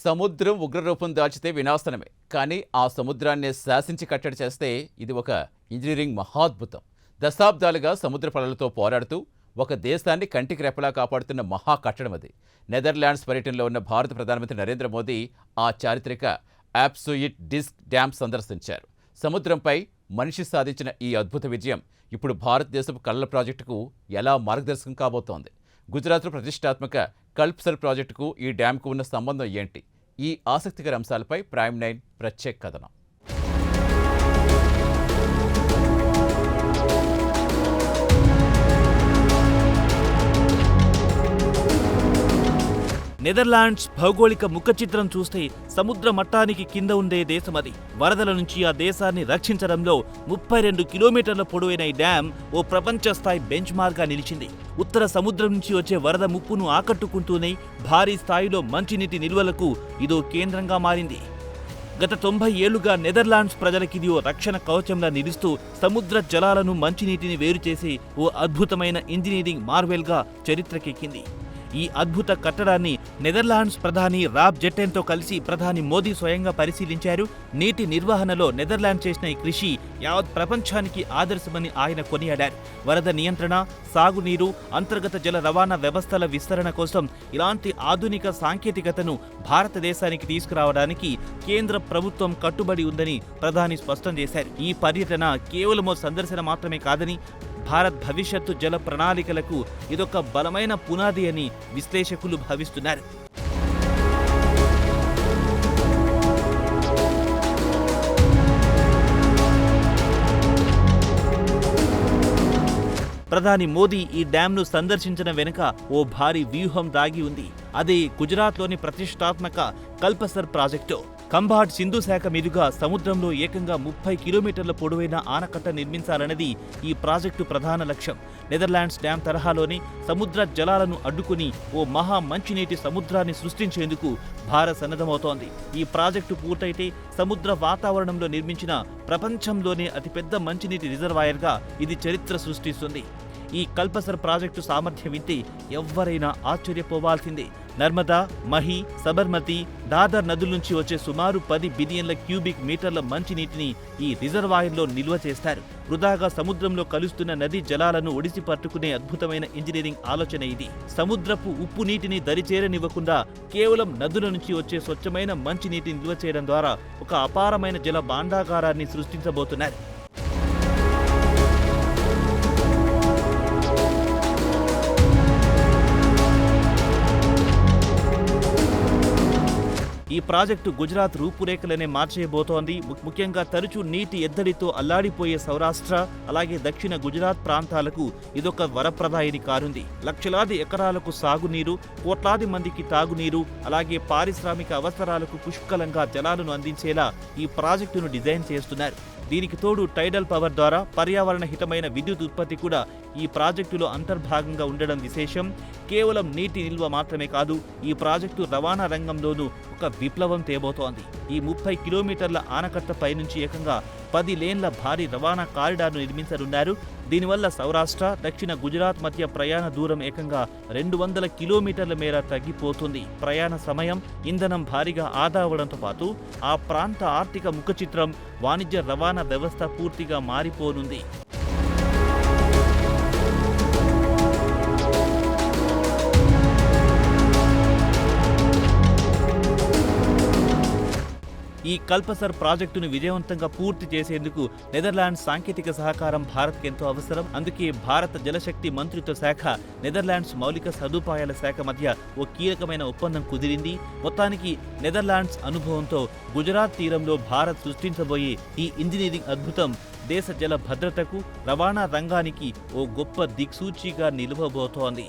సముద్రం ఉగ్రరూపం దాల్చితే వినాశనమే. కానీ ఆ సముద్రాన్నే శాసించి కట్టడి చేస్తే ఇది ఒక ఇంజనీరింగ్ మహాద్భుతం. దశాబ్దాలుగా సముద్ర పొరలతో పోరాడుతూ ఒక దేశాన్ని కంటికి రెప్పలా కాపాడుతున్న మహా కట్టడం అది. నెదర్లాండ్స్ పర్యటనలో ఉన్న భారత ప్రధానమంత్రి నరేంద్ర మోదీ ఆ చారిత్రక యాప్సోయిట్ డిస్క్ డ్యామ్ సందర్శించారు. సముద్రంపై మనిషి సాధించిన ఈ అద్భుత విజయం ఇప్పుడు భారతదేశపు కలల ప్రాజెక్టుకు ఎలా మార్గదర్శకం కాబోతోంది. గుజరాత్లో ప్రతిష్టాత్మక కల్ప్సర్ ప్రాజెక్టుకు ఈ డ్యాంకు ఉన్న సంబంధం ఏంటి? ఈ ఆసక్తికర అంశాలపై ప్రైమ్ 9 ప్రత్యేక కథనం. నెదర్లాండ్స్ భౌగోళిక ముఖచిత్రం చూస్తే సముద్ర మట్టానికి కింద ఉండే దేశమది. వరదల నుంచి ఆ దేశాన్ని రక్షించడంలో 32 కిలోమీటర్ల పొడవైన ఈ డ్యాం ఓ ప్రపంచ స్థాయి బెంచ్ మార్క్గా నిలిచింది. ఉత్తర సముద్రం నుంచి వచ్చే వరద ముప్పును ఆకట్టుకుంటూనే భారీ స్థాయిలో మంచినీటి నిల్వలకు ఇదో కేంద్రంగా మారింది. గత 90 ఏళ్లుగా నెదర్లాండ్స్ ప్రజలకిది ఓ రక్షణ కవచంలా నిలుస్తూ సముద్ర జలాలను మంచినీటిని వేరు చేసి ఓ అద్భుతమైన ఇంజనీరింగ్ మార్వెల్గా చరిత్రకెక్కింది. ఈ అద్భుత కట్టడాన్ని నెదర్లాండ్స్ ప్రధాని రాబ్ జెట్టెన్తో కలిసి ప్రధాని మోదీ స్వయంగా పరిశీలించారు. నీటి నిర్వహణలో నెదర్లాండ్ చేసిన ఈ కృషి యావత్ ప్రపంచానికి ఆదర్శమని ఆయన కొనియాడారు. వరద నియంత్రణ, సాగునీరు, అంతర్గత జల రవాణా వ్యవస్థల విస్తరణ కోసం ఇలాంటి ఆధునిక సాంకేతికతను భారతదేశానికి తీసుకురావడానికి కేంద్ర ప్రభుత్వం కట్టుబడి ఉందని ప్రధాని స్పష్టం చేశారు. ఈ పర్యటన కేవలమో సందర్శన మాత్రమే కాదని భారత్ భవిష్యత్తు జల ప్రణాళికలకు ఇదొక బలమైన పునాది అని విశ్లేషకులు భావిస్తున్నారు. ప్రధాని మోదీ ఈ డ్యాంను సందర్శించిన వెనుక ఓ భారీ వ్యూహం దాగి ఉంది. అదే గుజరాత్లోని ప్రతిష్టాత్మక కల్పసర్ ప్రాజెక్టు. కంబాడ్ సింధు శాఖ మీదుగా సముద్రంలో ఏకంగా 30 కిలోమీటర్ల పొడవైన ఆనకట్ట నిర్మించాలన్నది ఈ ప్రాజెక్టు ప్రధాన లక్ష్యం. నెదర్లాండ్స్ డ్యాం తరహాలోని సముద్ర జలాలను అడ్డుకుని ఓ మహా మంచినీటి సముద్రాన్ని సృష్టించేందుకు భారత్ సన్నద్ధమవుతోంది. ఈ ప్రాజెక్టు పూర్తయితే సముద్ర వాతావరణంలో నిర్మించిన ప్రపంచంలోనే అతిపెద్ద మంచినీటి రిజర్వాయర్గా ఇది చరిత్ర సృష్టిస్తుంది. ఈ కల్పసర్ ప్రాజెక్టు సామర్థ్యం వింటే ఎవ్వరైనా ఆశ్చర్యపోవాల్సిందే. నర్మదా, మహి, సబర్మతి, దాదర్ నదుల నుంచి వచ్చే సుమారు 10 బిలియన్ల క్యూబిక్ మీటర్ల మంచినీటిని ఈ రిజర్వాయర్లో నిల్వ చేస్తారు. వృధాగా సముద్రంలో కలుస్తున్న నదీ జలాలను ఒడిసి పట్టుకునే అద్భుతమైన ఇంజనీరింగ్ ఆలోచన ఇది. సముద్రపు ఉప్పు నీటిని దరిచేరనివ్వకుండా కేవలం నదుల నుంచి వచ్చే స్వచ్ఛమైన మంచినీటిని నిల్వ చేయడం ద్వారా ఒక అపారమైన జల భాండాగారాన్ని సృష్టించబోతున్నారు. ఈ ప్రాజెక్టు గుజరాత్ రూపురేఖలనే మార్చేయబోతోంది. ముఖ్యంగా తరచూ నీటి ఎద్దడితో అల్లాడిపోయే సౌరాష్ట్ర, అలాగే దక్షిణ గుజరాత్ ప్రాంతాలకు ఇదొక వరప్రదాయిని కానుంది. లక్షలాది ఎకరాలకు సాగునీరు, కోట్లాది మందికి తాగునీరు, అలాగే పారిశ్రామిక అవసరాలకు పుష్కలంగా జలాలను అందించేలా ఈ ప్రాజెక్టును డిజైన్ చేస్తున్నారు. దీనికి తోడు టైడల్ పవర్ ద్వారా పర్యావరణ హితమైన విద్యుత్ ఉత్పత్తి కూడా ఈ ప్రాజెక్టులో అంతర్భాగంగా ఉండడం విశేషం. కేవలం నీటి నిల్వ మాత్రమే కాదు, ఈ ప్రాజెక్టు రవాణా రంగంలోనూ ఒక విప్లవం తేబోతోంది. ఈ 30 కిలోమీటర్ల ఆనకట్ట పైనుంచి ఏకంగా 10 లేన్ల భారీ రవాణా కారిడార్ను నిర్మించనున్నారు. దీనివల్ల సౌరాష్ట్ర, దక్షిణ గుజరాత్ మధ్య ప్రయాణ దూరం ఏకంగా 200 కిలోమీటర్ల మేర తగ్గిపోతుంది. ప్రయాణ సమయం, ఇంధనం భారీగా ఆదా అవడంతో పాటు ఆ ప్రాంత ఆర్థిక ముఖచిత్రం, వాణిజ్య రవాణా వ్యవస్థ పూర్తిగా మారిపోనుంది. ఈ కల్పసర్ ప్రాజెక్టును విజయవంతంగా పూర్తి చేసేందుకు నెదర్లాండ్స్ సాంకేతిక సహకారం భారత్కు ఎంతో అవసరం. అందుకే భారత జలశక్తి మంత్రిత్వ శాఖ, నెదర్లాండ్స్ మౌలిక సదుపాయాల శాఖ మధ్య ఓ కీలకమైన ఒప్పందం కుదిరింది. మొత్తానికి నెదర్లాండ్స్ అనుభవంతో గుజరాత్ తీరంలో భారత్ సృష్టించబోయే ఈ ఇంజనీరింగ్ అద్భుతం దేశ జల భద్రతకు, రవాణా రంగానికి ఓ గొప్ప దిక్సూచిగా నిలవబోతోంది.